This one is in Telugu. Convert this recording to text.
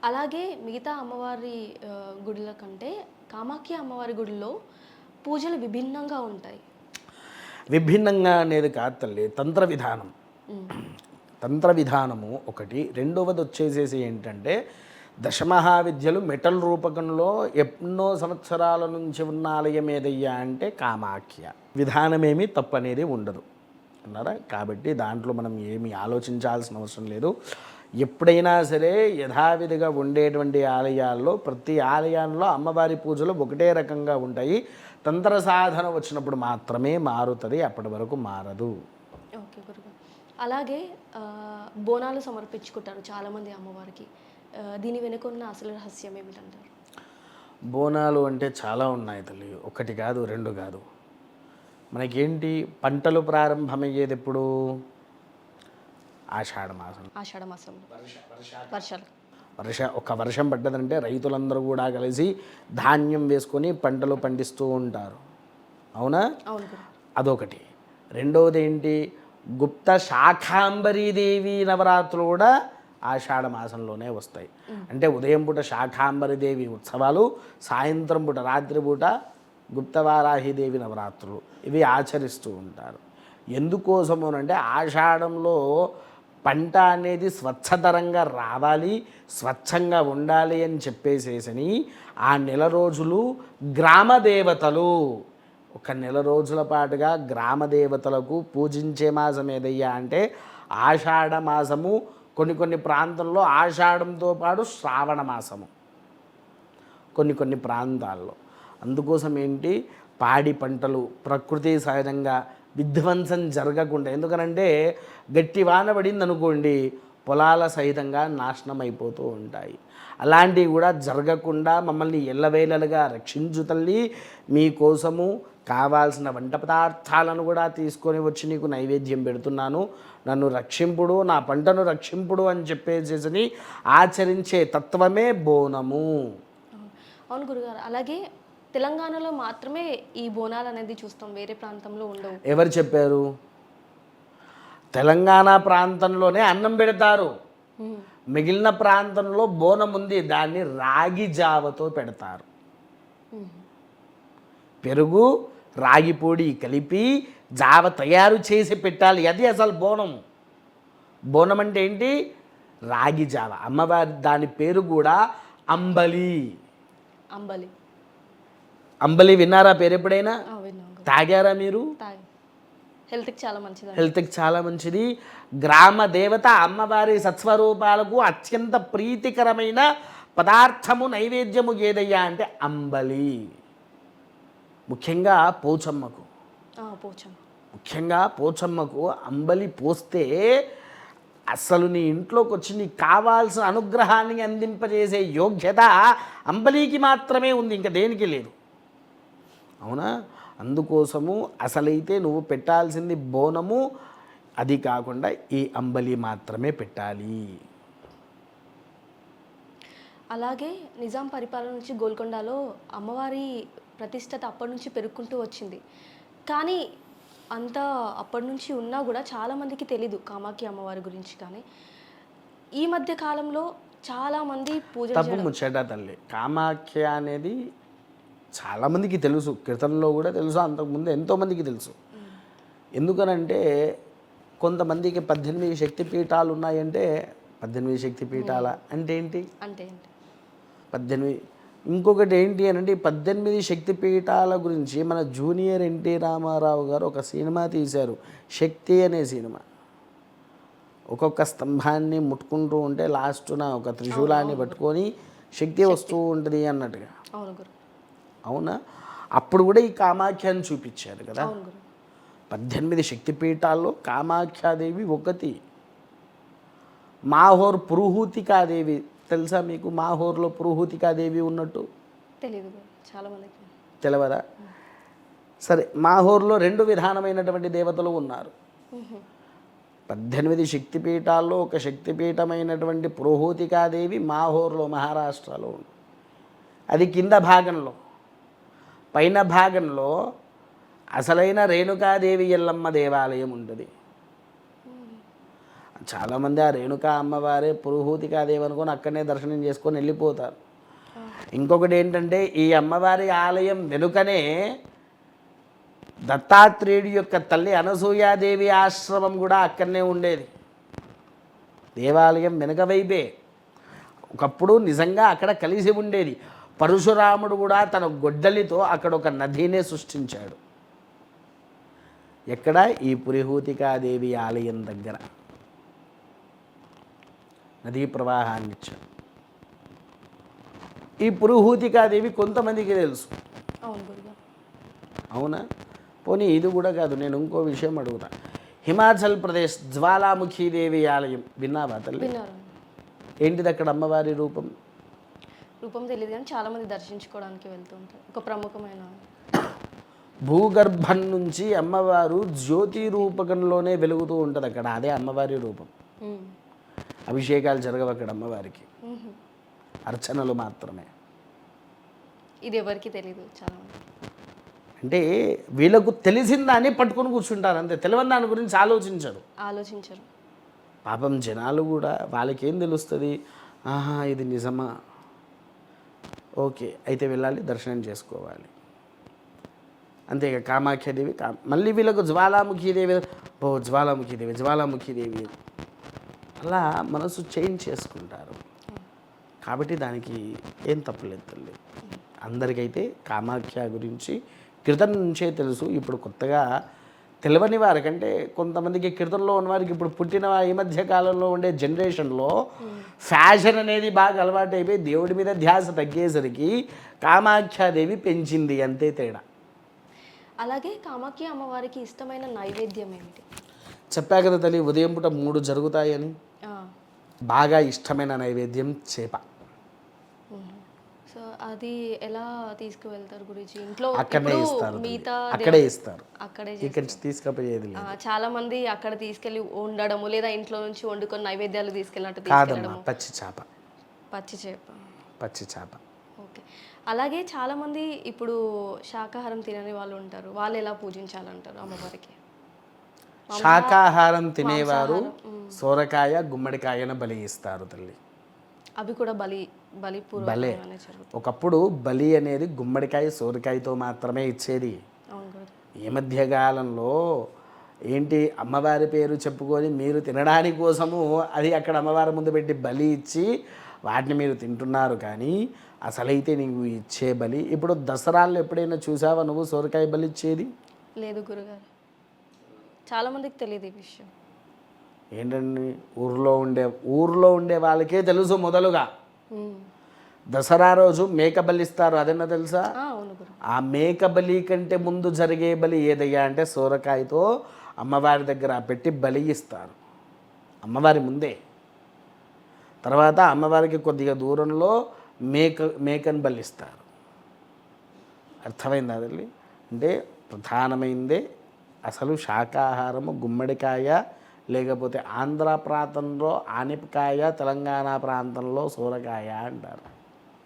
అలాగే మిగతా అమ్మవారి గుడుల కంటే కామాఖ్య అమ్మవారి గుడిలో పూజలు విభిన్నంగా ఉంటాయి. విభిన్నంగా అనేది కాదు తల్లి, తంత్ర విధానం. హ్మ్. తంత్ర విధానము ఒకటి. రెండవది వచ్చేసేసి ఏంటంటే దశమహావిద్యలు మెటల్ రూపకంలో ఎన్నో సంవత్సరాల నుంచి ఉన్న ఆలయం ఏదయ్యా అంటే కామాఖ్య. విధానమేమీ తప్పనేది ఉండదు అన్నారా. కాబట్టి దాంట్లో మనం ఏమీ ఆలోచించాల్సిన అవసరం లేదు. ఎప్పుడైనా సరే యథావిధిగా ఉండేటువంటి ఆలయాల్లో ప్రతి ఆలయాల్లో అమ్మవారి పూజలు ఒకటే రకంగా ఉంటాయి. తంత్ర సాధన వచ్చినప్పుడు మాత్రమే మారుతుంది, అప్పటి వరకు మారదు. ఓకే గురుగారు. అలాగే బోనాలు సమర్పించుకుంటారు చాలామంది అమ్మవారికి. దీని వెనుక ఉన్న అసలు రహస్యం ఏమిటంటారు? బోనాలు అంటే చాలా ఉన్నాయి తల్లి, ఒకటి కాదు రెండు కాదు. మనకేంటి పంటలు ప్రారంభమయ్యేది ఎప్పుడు? ఆషాఢ మాసం. ఆషాఢ మాసంలో వర్షాలు. ఒక వర్షం పడ్డదంటే రైతులందరూ కూడా కలిసి ధాన్యం వేసుకొని పంటలు పండిస్తూ ఉంటారు, అవునా? అవును గురు. అదొకటి. రెండవది ఏంటి? గుప్త శాకాంబరీదేవి నవరాత్రులు కూడా ఆషాఢ మాసంలోనే వస్తాయి. అంటే ఉదయం పూట శాకాంబరీదేవి ఉత్సవాలు, సాయంత్రం పూట రాత్రి పూట గుప్తవారాహిదేవి నవరాత్రులు ఇవి ఆచరిస్తూ ఉంటారు. ఎందుకోసమోనంటే ఆషాఢంలో పంట అనేది స్వచ్ఛతరంగా రావాలి, స్వచ్ఛంగా ఉండాలి అని చెప్పేసేసని ఆ నెల రోజులు గ్రామ దేవతలు, ఒక నెల రోజుల పాటుగా గ్రామ దేవతలకు పూజించే మాసం ఏదయ్యా అంటే ఆషాఢ మాసము. కొన్ని ప్రాంతంలో ఆషాఢంతో పాటు శ్రావణ మాసము కొన్ని ప్రాంతాల్లో. అందుకోసం ఏంటి, పాడి పంటలు ప్రకృతి సహజంగా విధ్వంసం జరగకుండా, ఎందుకనంటే గట్టి వాన పడింది అనుకోండి పొలాల సహితంగా నాశనం అయిపోతూ ఉంటాయి. అలాంటివి కూడా జరగకుండా మమ్మల్ని ఎల్లవేళలుగా రక్షించు తల్లి. మీకోసము కావాల్సిన వంట పదార్థాలను కూడా తీసుకొని వచ్చి నీకు నైవేద్యం పెడుతున్నాను, నన్ను రక్షింపుడు, నా పంటను రక్షింపుడు అని చెప్పేసి ఆచరించే తత్వమే బోనము. అవును గురుగారు. అలాగే తెలంగాణలో మాత్రమే ఈ బోనాలు అనేది చూస్తాం, వేరే ప్రాంతంలో ఉండవు. ఎవరు చెప్పారు? తెలంగాణ ప్రాంతంలోనే అన్నం పెడతారు, మిగిలిన ప్రాంతంలో బోనం ఉంది, దాన్ని రాగి జావతో పెడతారు. పెరుగు రాగి పొడి కలిపి జావ తయారు చేసి పెట్టాలి, అది అసలు బోనం. బోనం అంటే ఏంటి? రాగి జావ. అమ్మవారి దాని పేరు కూడా అంబలి. అంబలి. అంబలి విన్నారా పేరు ఎప్పుడైనా? తాగారా మీరు? హెల్త్కి చాలా మంచిది. హెల్త్కి చాలా మంచిది. గ్రామ దేవత అమ్మవారి సత్స్వరూపాలకు అత్యంత ప్రీతికరమైన పదార్థము నైవేద్యము ఏదయ్యా అంటే అంబలి. ముఖ్యంగా పోచమ్మకు అంబలి పోస్తే అసలు నీ ఇంట్లోకి వచ్చి నీకు కావాల్సిన అనుగ్రహాన్ని అందింపజేసే యోగ్యత అంబలికి మాత్రమే ఉంది, ఇంకా దేనికి లేదు, అవునా? అందుకోసము అసలైతే నువ్వు పెట్టాల్సింది బోనము, అది కాకుండా ఈ అంబలి మాత్రమే పెట్టాలి. అలాగే నిజాం పరిపాలన నుంచి గోల్కొండలో అమ్మవారి ప్రతిష్టత అప్పటి నుంచి పెరుగుకుంటూ వచ్చింది. కానీ అంత అప్పటి నుంచి ఉన్నా కూడా చాలామందికి తెలీదు కామాఖ్య అమ్మవారి గురించి. కానీ ఈ మధ్య కాలంలో చాలామంది తప్పు ముచ్చట తల్లి. కామాఖ్య అనేది చాలామందికి తెలుసు, కీర్తనలో కూడా తెలుసు, అంతకుముందు ఎంతోమందికి తెలుసు. ఎందుకనంటే కొంతమందికి 18 శక్తిపీఠాలు ఉన్నాయంటే 18 శక్తిపీఠాల అంటే ఏంటి? 18. ఇంకొకటి ఏంటి అని అంటే 18 శక్తిపీఠాల గురించి మన జూనియర్ ఎన్టీ రామారావు గారు ఒక సినిమా తీశారు, శక్తి అనే సినిమా. ఒక్కొక్క స్తంభాన్ని ముట్టుకుంటూ ఉంటే లాస్ట్న ఒక త్రిశూలాన్ని పట్టుకొని శక్తి వస్తూ ఉంటుంది అన్నట్టుగా, అవునా? అప్పుడు కూడా ఈ కామాఖ్యని చూపించారు కదా. 18 శక్తిపీఠాల్లో కామాఖ్యాదేవి ఒకటి. మాహోర్ పురుహూతికాదేవి తెలుసా మీకు? మాహోర్లో పురుహూతికాదేవి ఉన్నట్టు తెలియదా? సరే, మాహోర్లో 2 విధానమైనటువంటి దేవతలు ఉన్నారు. 18 శక్తిపీఠాల్లో ఒక శక్తిపీఠమైనటువంటి పురోహూతికాదేవి మాహోర్లో మహారాష్ట్రలో ఉంది. అది కింద భాగంలో. పైన భాగంలో అసలైన రేణుకాదేవి ఎల్లమ్మ దేవాలయం ఉంటుంది. చాలామంది ఆ రేణుకా అమ్మవారే పురుహూతికాదేవి అనుకొని అక్కడనే దర్శనం చేసుకొని వెళ్ళిపోతారు. ఇంకొకటి ఏంటంటే ఈ అమ్మవారి ఆలయం వెనుకనే దత్తాత్రేయుడి యొక్క తల్లి అనసూయాదేవి ఆశ్రమం కూడా అక్కడనే ఉండేది. దేవాలయం వెనుక వైపే ఒకప్పుడు నిజంగా అక్కడ కలిసి ఉండేది. పరశురాముడు కూడా తన గొడ్డలితో అక్కడ ఒక నదినే సృష్టించాడు. ఎక్కడ? ఈ పురిహూతికాదేవి ఆలయం దగ్గర నదీ ప్రవాహాన్ని ఇచ్చాడు. ఈ పురుహూతికాదేవి కొంతమందికి తెలుసు. అవును గురుగారు. అవునా? పోనీ ఇది కూడా కాదు, నేను ఇంకో విషయం అడుగుతా. హిమాచల్ ప్రదేశ్ జ్వాలాముఖీదేవి ఆలయం విన్నావా తల్లి? విన్నారు. ఏంటిది అక్కడ అమ్మవారి రూపం? రూపం తెలియదు కానీ చాలా మంది దర్శించుకోవడానికి వెళ్తూ ఉంటారు. ఒక ప్రముఖమైన భూగర్భం నుంచి అమ్మవారు జ్యోతి రూపకంలోనే వెలుగుతూ ఉంటుంది అక్కడ. అదే అమ్మవారి రూపం. అభిషేకాలు జరగవు అక్కడ అమ్మవారికి, అర్చనలు మాత్రమే. ఇది ఎవరికి తెలియదు చాలా మంది. అంటే వీళ్ళకు తెలిసిన దాన్ని పట్టుకొని కూర్చుంటారు అంతే, తెలియని దాని గురించి ఆలోచించరు. పాపం జనాలు కూడా వాళ్ళకేం తెలుస్తుంది? ఆహా ఇది నిజమా, ఓకే అయితే వెళ్ళాలి దర్శనం చేసుకోవాలి అంతేగా. కామాఖ్యాదేవి మళ్ళీ వీళ్ళకు జ్వాలాముఖీదేవి, జ్వాలాముఖీదేవి అలా మనసు చేంజ్ చేసుకుంటారు. కాబట్టి దానికి ఏం తప్పులేదు తల్లి. అందరికైతే కామాఖ్య గురించి కీర్తన నుంచే తెలుసు. ఇప్పుడు కొత్తగా తెలియని వారికంటే కొంతమందికి కీర్తనలో ఉన్నవారికి ఇప్పుడు పుట్టిన ఈ మధ్య కాలంలో ఉండే జనరేషన్లో ఫ్యాషన్ అనేది బాగా అలవాటు అయిపోయి దేవుడి మీద ధ్యాస తగ్గేసరికి కామాఖ్యాదేవి పెంచింది, అంతే తేడా. అలాగే కామాఖ్య అమ్మవారికి ఇష్టమైన నైవేద్యం ఏమిటి? చెప్పా కదా తల్లి, ఉదయం పూట 3 జరుగుతాయని. బాగా ఇష్టమైన నైవేద్యం చేప. సో అది ఎలా తీసుకువెళ్తారు గురించి? ఇంట్లో అక్కడే ఇస్తారు, మిగతా అక్కడే ఇస్తారు, అక్కడే ఇక్కడ తీసుకపోయేది లేదు. చాలా మంది అక్కడ తీసుకెళ్ళి వండడము లేదా ఇంట్లో నుంచి వండుకొని నైవేద్యాలు తీసుకెళ్ళినట్టు కాదమ్మా, తీసుకెళ్ళడము. పచ్చి చేప. ఓకే. అలాగే చాలా మంది ఇప్పుడు శాకాహారం తినని వాళ్ళు ఉంటారు. వాళ్ళు ఎలా పూజించాలంటారు అమ్మవారికి? శాకాహారం తినేవారు సోరకాయ గుమ్మడికాయను బలి ఇస్తారు తల్లి. అవి కూడా బలి బలే. ఒకప్పుడు బలి అనేది గుమ్మడికాయ సోరకాయతో మాత్రమే ఇచ్చేది. ఈ మధ్యకాలంలో ఏంటి అమ్మవారి పేరు చెప్పుకొని మీరు తినడానికి కోసము అది అక్కడ అమ్మవారి ముందు పెట్టి బలి ఇచ్చి వాటిని మీరు తింటున్నారు. కానీ అసలైతే నీవు ఇచ్చే బలి ఇప్పుడు దసరాల్లో ఎప్పుడైనా చూసావా నువ్వు సోరకాయ బలి ఇచ్చేది? లేదు గురుగారు, చాలామందికి తెలియదు ఈ విషయం. ఏంటండి, ఊర్లో ఉండే వాళ్ళకే తెలుసు. మొదలుగా దసరా రోజు మేక బలి ఇస్తారు, అదన్నా తెలుసా? ఆ మేక బలి కంటే ముందు జరిగే బలి ఏదయ్యా అంటే సోరకాయతో అమ్మవారి దగ్గర పెట్టి బలి ఇస్తారు అమ్మవారి ముందే. తర్వాత అమ్మవారికి కొద్దిగా దూరంలో మేకను బలిస్తారు. అర్థమైంది అదండి. అంటే ప్రధానమైందే అసలు శాకాహారము గుమ్మడికాయ, లేకపోతే ఆంధ్ర ప్రాంతంలో ఆనిపకాయ, తెలంగాణ ప్రాంతంలో సోరకాయ అంటారు.